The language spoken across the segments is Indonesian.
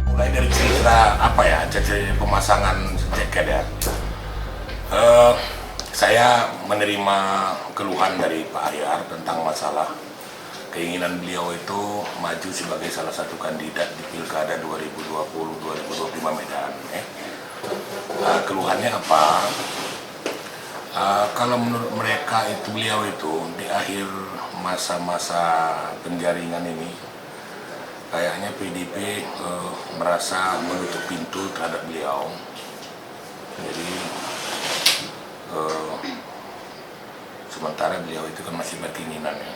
Mulai dari cerita apa ya, jadi pemasangan jaket ya. Saya menerima keluhan dari Pak Ahyar tentang masalah keinginan beliau itu maju sebagai salah satu kandidat di Pilkada 2020-2025 Medan. Keluhannya apa? Kalau menurut mereka itu beliau itu di akhir masa-masa penjaringan ini kayaknya PDIP merasa menutup pintu terhadap beliau. Jadi sementara beliau itu kan masih berkeinginan ya,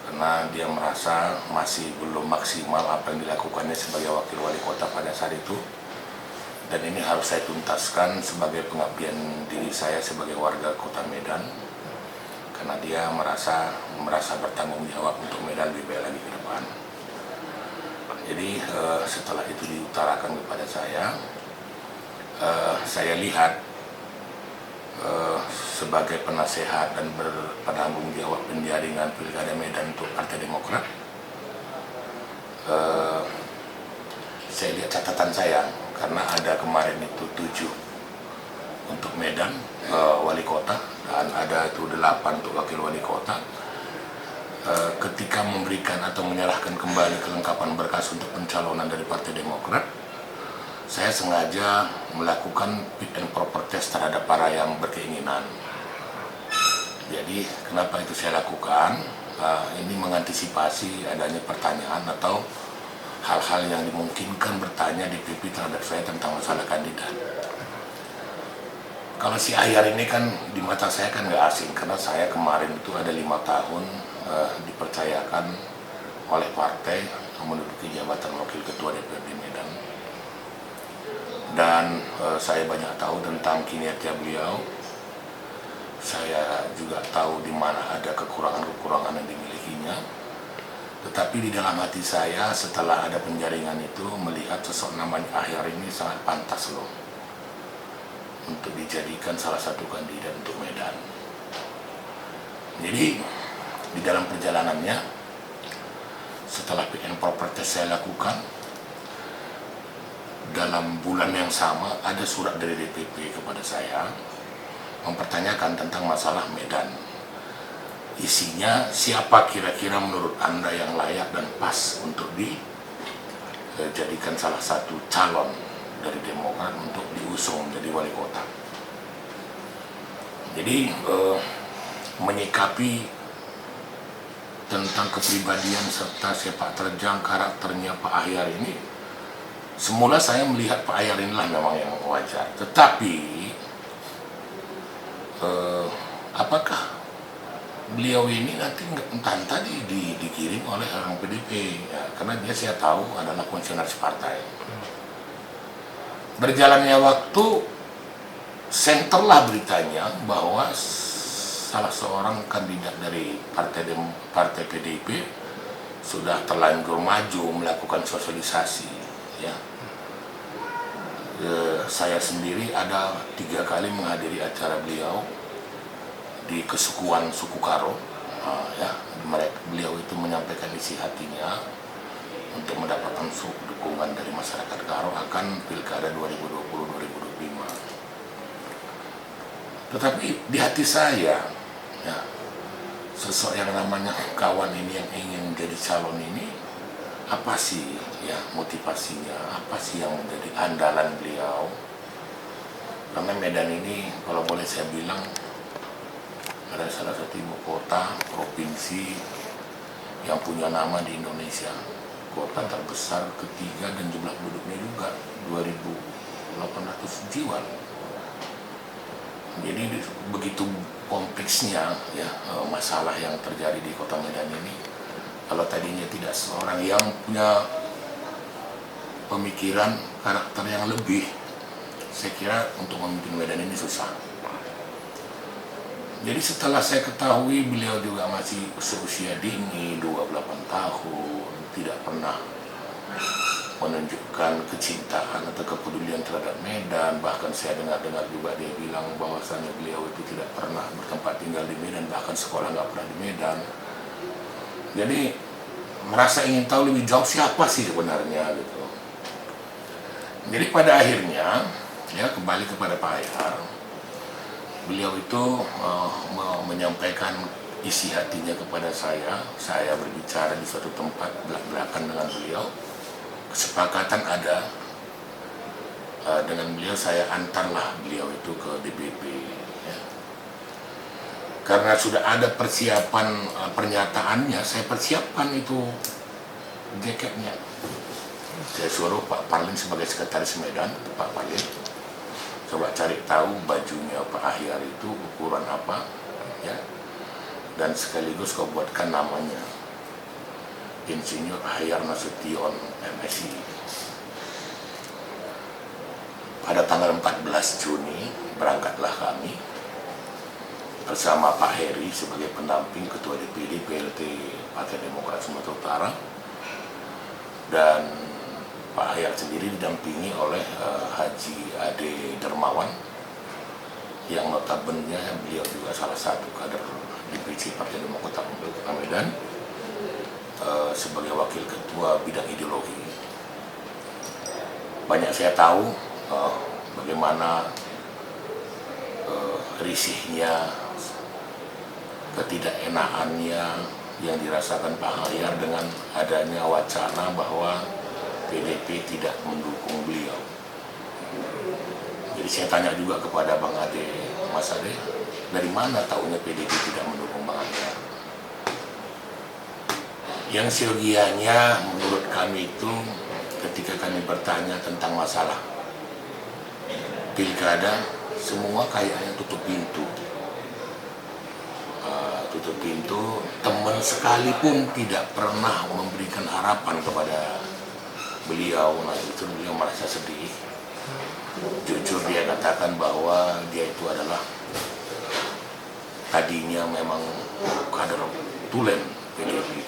karena dia merasa masih belum maksimal apa yang dilakukannya sebagai wakil wali kota pada saat itu, dan ini harus saya tuntaskan sebagai pengabdian diri saya sebagai warga kota Medan, karena dia merasa bertanggung jawab untuk Medan lebih baik lagi ke depan. Jadi setelah itu diutarakan kepada saya lihat sebagai penasehat dan berpenanggung jawab penjaringan Pilkada Medan untuk Partai Demokrat, saya lihat catatan saya, karena ada kemarin itu 7 untuk Medan wali kota dan ada itu 8 untuk wakil wali kota. Ketika memberikan atau menyerahkan kembali kelengkapan berkas untuk pencalonan dari Partai Demokrat, saya sengaja melakukan fit and proper test terhadap para yang berkeinginan. Jadi kenapa itu saya lakukan? Ini mengantisipasi adanya pertanyaan atau hal-hal yang dimungkinkan bertanya di PP terhadap saya tentang masalah kandidat. Kalau si Ahyar ini kan di mata saya kan nggak asing, karena saya kemarin itu ada 5 tahun dipercayakan oleh partai menduduki jabatan wakil ketua DPRD Medan, dan saya banyak tahu tentang kinerja beliau. Saya juga tahu di mana ada kekurangan-kekurangan yang dimilikinya. Tetapi di dalam hati saya setelah ada penjaringan itu melihat sosok namanya Ahyar ini sangat pantas loh untuk dijadikan salah satu kandidat untuk Medan. Jadi di dalam perjalanannya setelah fit and proper test saya lakukan, dalam bulan yang sama ada surat dari DPP kepada saya mempertanyakan tentang masalah Medan. Isinya, siapa kira-kira menurut Anda yang layak dan pas untuk dijadikan salah satu calon dari Demokrat untuk diusung menjadi wali kota. Jadi menyikapi tentang kepribadian serta sepak terjang karakternya Pak Ahyar ini, semula saya melihat Pak Ahyar inilah memang yang wajar. Tetapi apakah beliau ini nanti entah tadi dikirim oleh orang PDIP ya, karena dia saya tahu adalah fungsionaris partai. Berjalannya waktu, senterlah beritanya bahwa salah seorang kandidat dari partai PDIP sudah terlanjur maju melakukan sosialisasi ya. Saya sendiri ada 3 kali menghadiri acara beliau di kesukuan suku Karo, ya, beliau itu menyampaikan isi hatinya untuk mendapatkan dukungan dari masyarakat Karo akan Pilkada 2020-2025. Tetapi di hati saya, ya, sosok yang namanya kawan ini yang ingin menjadi calon ini, apa sih ya motivasinya, apa sih yang menjadi andalan beliau? Karena Medan ini kalau boleh saya bilang adalah salah satu ibu kota provinsi yang punya nama di Indonesia, kota terbesar ketiga dan jumlah penduduknya juga 2.800 jiwa. Jadi begitu kompleksnya ya masalah yang terjadi di kota Medan ini. Kalau tadinya tidak seorang yang punya pemikiran, karakter yang lebih, saya kira untuk memimpin Medan ini susah. Jadi setelah saya ketahui beliau juga masih seusia dini, 28 tahun, tidak pernah menunjukkan kecintaan atau kepedulian terhadap Medan. Bahkan saya dengar-dengar juga dia bilang bahwasannya beliau itu tidak pernah bertempat tinggal di Medan, bahkan sekolah nggak pernah di Medan. Jadi merasa ingin tahu lebih jauh siapa sih sebenarnya gitu. Jadi pada akhirnya ya kembali kepada Pak Hayar, beliau itu menyampaikan isi hatinya kepada saya. Saya berbicara di suatu tempat belak-belakan dengan beliau. Kesepakatan ada dengan beliau, saya antarlah beliau itu ke DPP ya. Karena sudah ada persiapan pernyataannya, saya persiapkan itu jaketnya. Saya suruh Pak Parlin sebagai sekretaris Medan, Pak Parlin, coba cari tahu bajunya Pak Hayar itu ukuran apa ya, dan sekaligus kau buatkan namanya Insinyur Hayar Nasution MSI. Pada tanggal 14 Juni berangkatlah kami bersama Pak Heri sebagai pendamping Ketua DPD PLT Partai Demokrat Sumatera Utara, dan Pak Hayar sendiri didampingi oleh Haji Ade Dermawan yang notabene beliau juga salah satu kader DPC Partai Demokrat Kota Medan, sebagai wakil ketua bidang ideologi. Banyak saya tahu bagaimana risihnya, ketidakenakannya yang dirasakan Pak Hayar dengan adanya wacana bahwa PDP tidak mendukung beliau. Jadi saya tanya juga kepada Bang Ade, Mas Ade, dari mana tahunya PDP tidak mendukung Bang Hayar? Yang siogianya menurut kami itu ketika kami bertanya tentang masalah pilkada, semua kayaknya tutup pintu. Tutup pintu, teman sekalipun tidak pernah memberikan harapan kepada beliau. Nah itu beliau merasa sedih. Jujur dia katakan bahwa dia itu adalah tadinya memang kader tulen PDIP.